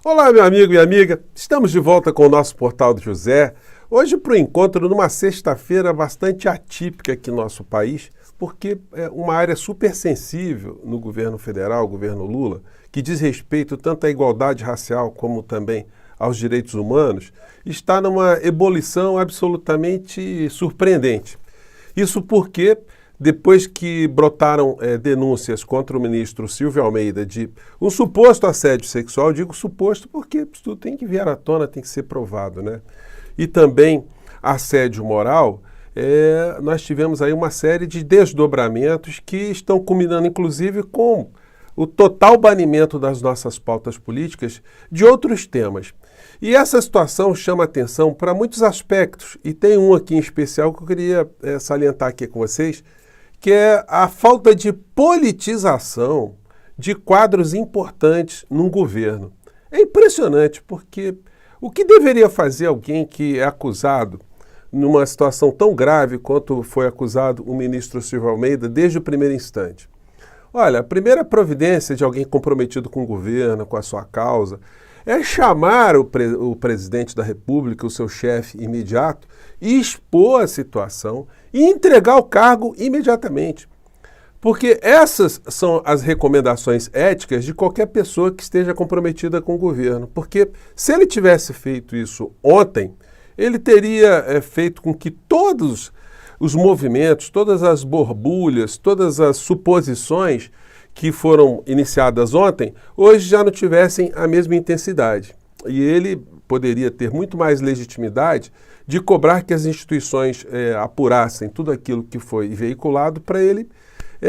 Olá, meu amigo e amiga. Estamos de volta com o nosso Portal do José. Hoje para o encontro numa sexta-feira bastante atípica aqui no nosso país, porque é uma área super sensível no governo federal, o governo Lula, que diz respeito tanto à igualdade racial como também aos direitos humanos, está numa ebulição absolutamente surpreendente. Isso porque, depois que brotaram denúncias contra o ministro Silvio Almeida de um suposto assédio sexual, digo suposto porque isso tudo tem que vir à tona, tem que ser provado, né? E também assédio moral, nós tivemos aí uma série de desdobramentos que estão culminando, inclusive, com o total banimento das nossas pautas políticas de outros temas. E essa situação chama atenção para muitos aspectos, e tem um aqui em especial que eu queria salientar aqui com vocês, que é a falta de politização de quadros importantes num governo. É impressionante, porque o que deveria fazer alguém que é acusado numa situação tão grave quanto foi acusado o ministro Silvio Almeida desde o primeiro instante? Olha, a primeira providência de alguém comprometido com o governo, com a sua causa, é chamar o presidente da República, o seu chefe imediato, e expor a situação e entregar o cargo imediatamente. Porque essas são as recomendações éticas de qualquer pessoa que esteja comprometida com o governo. Porque se ele tivesse feito isso ontem, ele teria feito com que todos os movimentos, todas as borbulhas, todas as suposições que foram iniciadas ontem, hoje já não tivessem a mesma intensidade. E ele poderia ter muito mais legitimidade de cobrar que as instituições apurassem tudo aquilo que foi veiculado para ele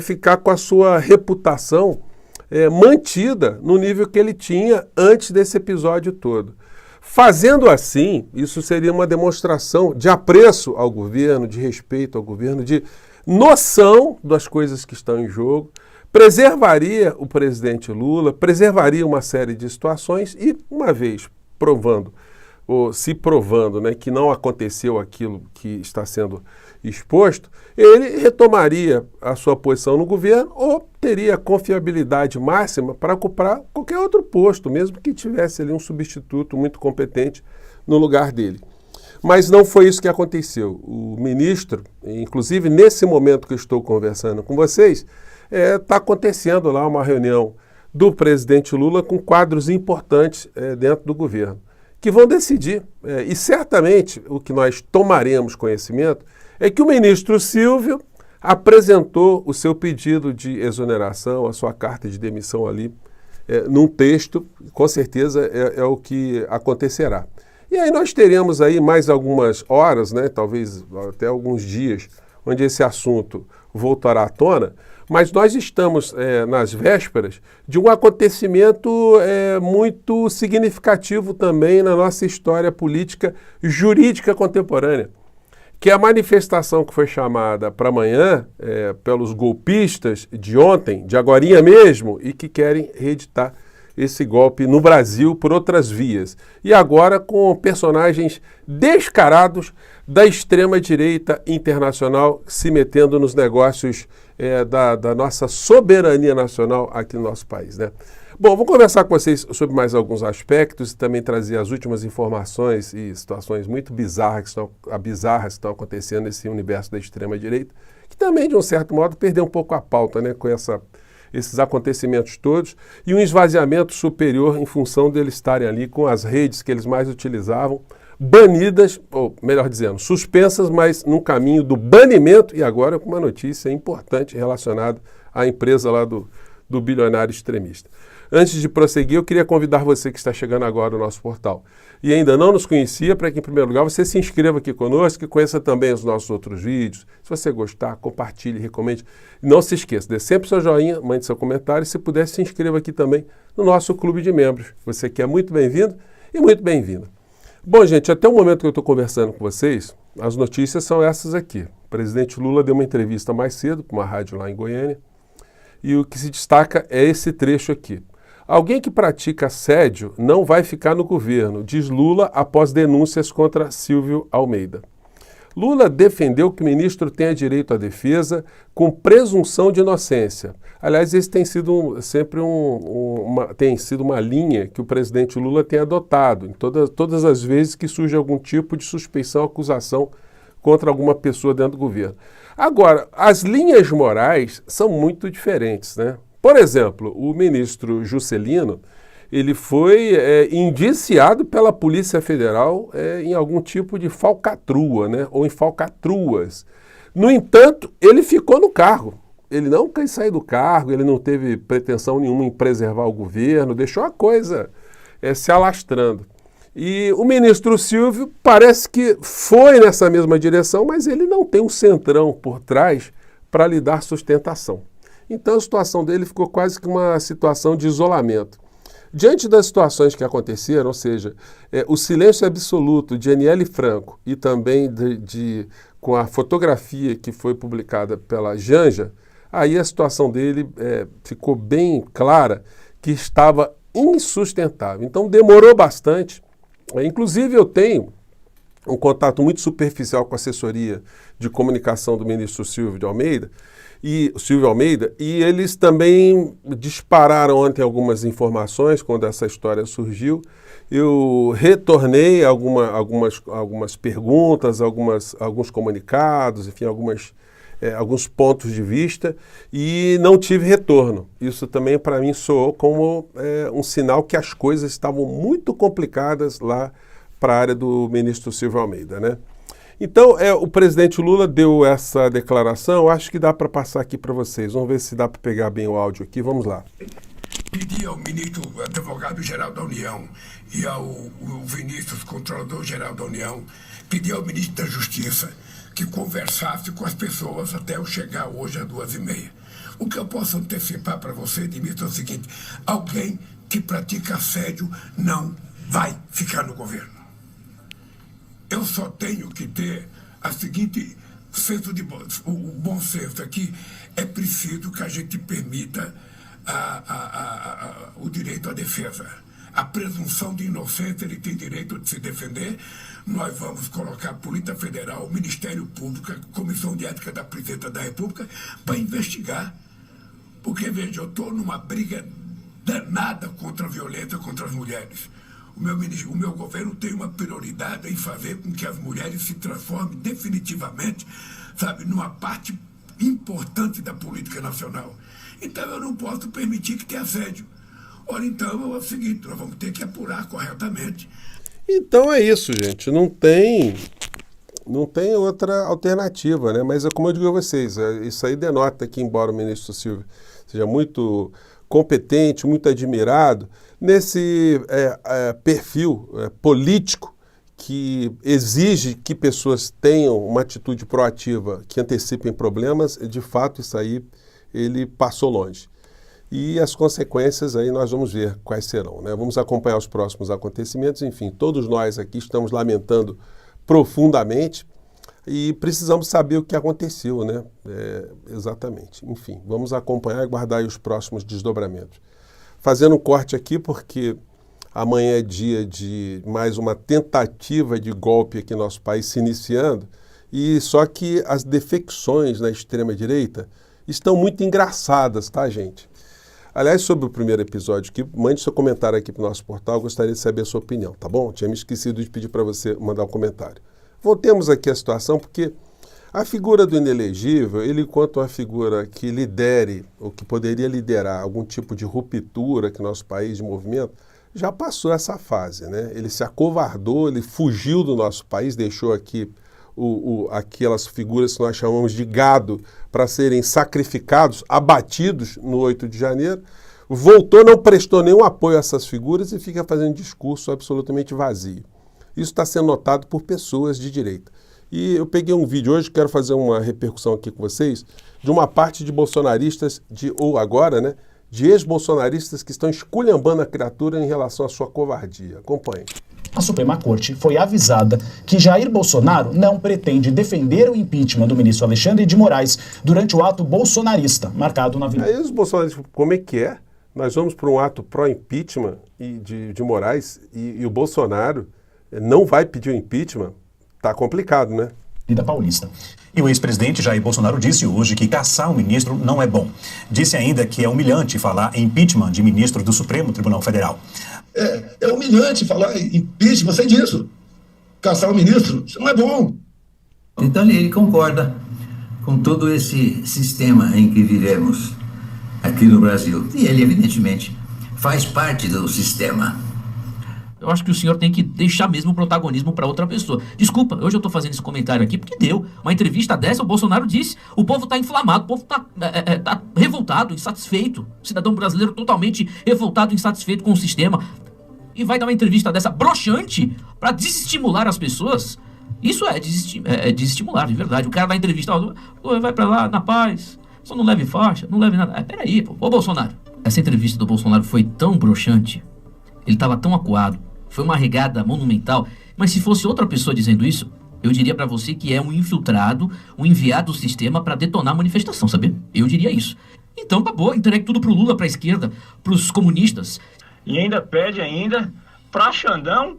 ficar com a sua reputação mantida no nível que ele tinha antes desse episódio todo. Fazendo assim, isso seria uma demonstração de apreço ao governo, de respeito ao governo, de noção das coisas que estão em jogo, preservaria o presidente Lula, preservaria uma série de situações e, uma vez provando, ou se provando, né, que não aconteceu aquilo que está sendo exposto, ele retomaria a sua posição no governo ou teria confiabilidade máxima para ocupar qualquer outro posto, mesmo que tivesse ali um substituto muito competente no lugar dele. Mas não foi isso que aconteceu. O ministro, inclusive nesse momento que eu estou conversando com vocês, está acontecendo lá uma reunião do presidente Lula com quadros importantes dentro do governo, que vão decidir. E certamente o que nós tomaremos conhecimento é que o ministro Silvio apresentou o seu pedido de exoneração, a sua carta de demissão ali, num texto, com certeza é o que acontecerá. E aí nós teremos aí mais algumas horas, né, talvez até alguns dias, onde esse assunto voltará à tona, mas nós estamos nas vésperas de um acontecimento muito significativo também na nossa história política jurídica contemporânea, que é a manifestação que foi chamada para amanhã pelos golpistas de ontem, de agorinha mesmo, e que querem reeditar esse golpe no Brasil por outras vias. E agora com personagens descarados da extrema-direita internacional se metendo nos negócios da nossa soberania nacional aqui no nosso país, né? Bom, vou conversar com vocês sobre mais alguns aspectos e também trazer as últimas informações e situações muito bizarras que estão acontecendo nesse universo da extrema-direita, que também, de um certo modo, perdeu um pouco a pauta, né, com esses acontecimentos todos e um esvaziamento superior em função deles estarem ali com as redes que eles mais utilizavam, banidas, ou melhor dizendo, suspensas, mas num caminho do banimento, e agora com uma notícia importante relacionada à empresa lá do bilionário extremista. Antes de prosseguir, eu queria convidar você que está chegando agora no nosso portal e ainda não nos conhecia, para que, em primeiro lugar, você se inscreva aqui conosco e conheça também os nossos outros vídeos. Se você gostar, compartilhe, recomende. Não se esqueça, dê sempre seu joinha, mande seu comentário e, se puder, se inscreva aqui também no nosso clube de membros. Você que é muito bem-vindo e muito bem-vinda. Bom, gente, até o momento que eu estou conversando com vocês, as notícias são essas aqui. O presidente Lula deu uma entrevista mais cedo para uma rádio lá em Goiânia e o que se destaca é esse trecho aqui. Alguém que pratica assédio não vai ficar no governo, diz Lula após denúncias contra Silvio Almeida. Lula defendeu que o ministro tenha direito à defesa com presunção de inocência. Aliás, esse tem sido sempre uma linha que o presidente Lula tem adotado em todas as vezes que surge algum tipo de suspeição, acusação contra alguma pessoa dentro do governo. Agora, as linhas morais são muito diferentes, né? Por exemplo, o ministro Juscelino, ele foi indiciado pela Polícia Federal em algum tipo de falcatrua, né? Ou em falcatruas. No entanto, ele ficou no cargo. Ele não quis sair do cargo, ele não teve pretensão nenhuma em preservar o governo, deixou a coisa se alastrando. E o ministro Silvio parece que foi nessa mesma direção, mas ele não tem um centrão por trás para lhe dar sustentação. Então a situação dele ficou quase que uma situação de isolamento. Diante das situações que aconteceram, ou seja, o silêncio absoluto de Aniele Franco e também com a fotografia que foi publicada pela Janja, aí a situação dele ficou bem clara que estava insustentável. Então demorou bastante. Inclusive eu tenho um contato muito superficial com a assessoria de comunicação do ministro Silvio Almeida, e eles também dispararam ontem algumas informações quando essa história surgiu. Eu retornei algumas perguntas, alguns comunicados, enfim, alguns pontos de vista e não tive retorno. Isso também para mim soou como um sinal que as coisas estavam muito complicadas lá para a área do ministro Silvio Almeida, né? Então, o presidente Lula deu essa declaração, acho que dá para passar aqui para vocês. Vamos ver se dá para pegar bem o áudio aqui, vamos lá. Pedi ao ministro advogado-geral da União e ao Vinícius, controlador-geral da União, pedi ao ministro da Justiça que conversasse com as pessoas até eu chegar hoje às 2h30. O que eu posso antecipar para você, Dimitri, é o seguinte: alguém que pratica assédio não vai ficar no governo. Eu só tenho que ter a seguinte senso de o bom senso aqui. É preciso que a gente permita o direito à defesa. A presunção de inocência, ele tem direito de se defender. Nós vamos colocar a Polícia Federal, o Ministério Público, a Comissão de Ética da Presidência da República para investigar. Porque, veja, eu estou numa briga danada contra a violência contra as mulheres. O meu governo tem uma prioridade em fazer com que as mulheres se transformem definitivamente, sabe, numa parte importante da política nacional. Então eu não posso permitir que tenha assédio. Ora, então é o seguinte, nós vamos ter que apurar corretamente. Então é isso, gente. Não tem outra alternativa, né? Mas é como eu digo a vocês, isso aí denota que, embora o ministro Silvio seja muito competente, muito admirado, nesse perfil político que exige que pessoas tenham uma atitude proativa, que antecipem problemas, de fato isso aí ele passou longe. E as consequências aí nós vamos ver quais serão, né? Vamos acompanhar os próximos acontecimentos, enfim, todos nós aqui estamos lamentando profundamente e precisamos saber o que aconteceu, né? Exatamente. Enfim, vamos acompanhar e aguardar aí os próximos desdobramentos. Fazendo um corte aqui porque amanhã é dia de mais uma tentativa de golpe aqui no nosso país se iniciando, e só que as defecções na extrema-direita estão muito engraçadas, tá, gente? Aliás, sobre o primeiro episódio aqui, mande seu comentário aqui para o nosso portal, gostaria de saber a sua opinião, tá bom? Tinha me esquecido de pedir para você mandar um comentário. Voltemos aqui à situação, porque a figura do inelegível, ele enquanto uma figura que lidere, ou que poderia liderar algum tipo de ruptura aqui no nosso país, de movimento, já passou essa fase, né? Ele se acovardou, ele fugiu do nosso país, deixou aqui aquelas figuras que nós chamamos de gado para serem sacrificados, abatidos no 8 de janeiro, voltou, não prestou nenhum apoio a essas figuras e fica fazendo discurso absolutamente vazio. Isso está sendo notado por pessoas de direita. E eu peguei um vídeo hoje, quero fazer uma repercussão aqui com vocês, de uma parte de bolsonaristas, ou agora, né, de ex-bolsonaristas que estão esculhambando a criatura em relação à sua covardia. Acompanhe. A Suprema Corte foi avisada que Jair Bolsonaro não pretende defender o impeachment do ministro Alexandre de Moraes durante o ato bolsonarista, marcado na Avenida. Aí os bolsonaristas, como é que é? Nós vamos para um ato pró-impeachment de Moraes e o Bolsonaro não vai pedir o impeachment? Tá complicado, né? Avenida Paulista. E o ex-presidente Jair Bolsonaro disse hoje que caçar um ministro não é bom. Disse ainda que é humilhante falar em impeachment de ministro do Supremo Tribunal Federal. É humilhante falar em impeachment, sei disso. Caçar um ministro, isso não é bom. Então ele concorda com todo esse sistema em que vivemos aqui no Brasil. E ele, evidentemente, faz parte do sistema. Eu acho que o senhor tem que deixar mesmo o protagonismo para outra pessoa. Desculpa, hoje eu tô fazendo esse comentário aqui porque deu. Uma entrevista dessa, o Bolsonaro disse, o povo tá inflamado, o povo tá revoltado, insatisfeito. O cidadão brasileiro totalmente revoltado, insatisfeito com o sistema. E vai dar uma entrevista dessa broxante para desestimular as pessoas. Isso é desestimular, de verdade. O cara dá entrevista, vai para lá, na paz, só não leve faixa, não leve nada. Peraí, pô. Ô Bolsonaro, essa entrevista do Bolsonaro foi tão broxante, ele tava tão acuado, foi uma regada monumental, mas se fosse outra pessoa dizendo isso, eu diria pra você que é um infiltrado, um enviado do sistema pra detonar a manifestação, sabe? Eu diria isso. Então, acabou, entregue tudo pro Lula, pra esquerda, pros comunistas. E ainda pede pra Xandão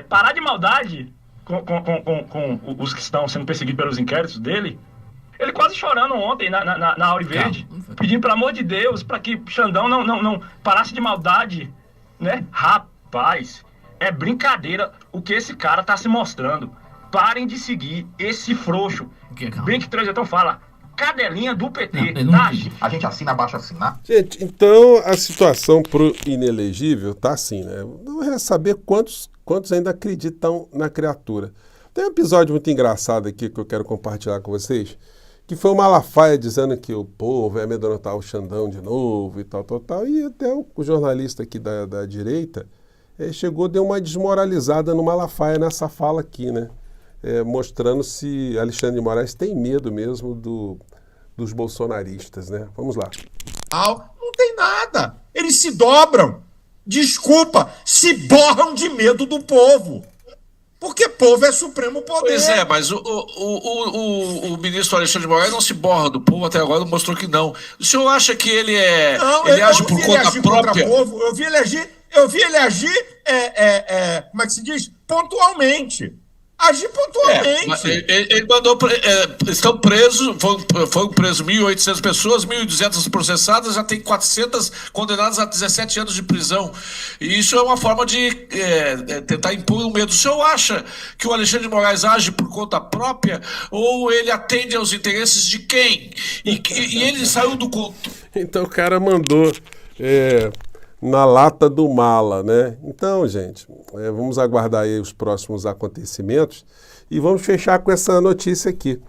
parar de maldade com os que estão sendo perseguidos pelos inquéritos dele. Ele quase chorando ontem na Auri Verde, pedindo pelo amor de Deus para que Xandão não parasse de maldade, né? Rapaz, é brincadeira o que esse cara tá se mostrando. Parem de seguir esse frouxo. Bem que então fala, cadelinha do PT, tá? A gente assina, baixa assinar. Gente, então a situação pro inelegível tá assim, né? Vamos saber quantos ainda acreditam na criatura. Tem um episódio muito engraçado aqui que eu quero compartilhar com vocês, que foi o Malafaia dizendo que o povo ia amedrontar o Xandão de novo e tal, e até o jornalista aqui da direita chegou, deu uma desmoralizada no Malafaia nessa fala aqui, né? Mostrando se Alexandre de Moraes tem medo mesmo dos bolsonaristas, né? Vamos lá. Não tem nada. Eles se dobram. Desculpa, se borram de medo do povo. Porque povo é supremo poder. Pois é, mas o ministro Alexandre de Moraes não se borra do povo, até agora mostrou que não. O senhor acha que ele age por conta própria? Eu vi ele agir, como é que se diz? Pontualmente. Agir pontualmente. Ele mandou. Estão presos, foram presos 1.800 pessoas, 1.200 processadas, já tem 400 condenadas a 17 anos de prisão. E isso é uma forma de tentar impor o medo. O senhor acha que o Alexandre de Moraes age por conta própria ou ele atende aos interesses de quem? E ele saiu do conto. Então o cara mandou na lata do mala, né? Então, gente, vamos aguardar aí os próximos acontecimentos e vamos fechar com essa notícia aqui.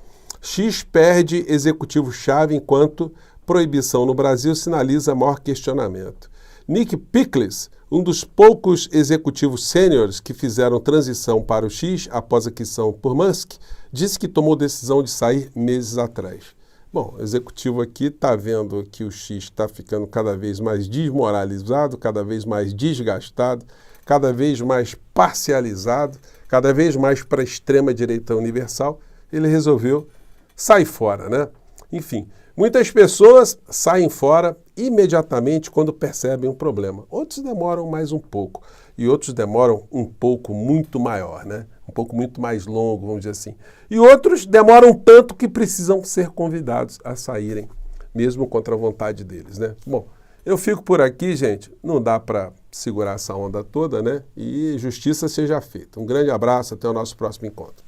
X perde executivo-chave enquanto proibição no Brasil sinaliza maior questionamento. Nick Pickles, um dos poucos executivos sêniores que fizeram transição para o X após a aquisição por Musk, disse que tomou decisão de sair meses atrás. Bom, o executivo aqui está vendo que o X está ficando cada vez mais desmoralizado, cada vez mais desgastado, cada vez mais parcializado, cada vez mais para a extrema-direita universal. Ele resolveu sair fora, né? Enfim, muitas pessoas saem fora imediatamente quando percebem um problema. Outros demoram mais um pouco e outros demoram um pouco muito maior, né? Um pouco muito mais longo, vamos dizer assim. E outros demoram tanto que precisam ser convidados a saírem, mesmo contra a vontade deles, né? Bom, eu fico por aqui, gente. Não dá para segurar essa onda toda, né? E justiça seja feita. Um grande abraço, até o nosso próximo encontro.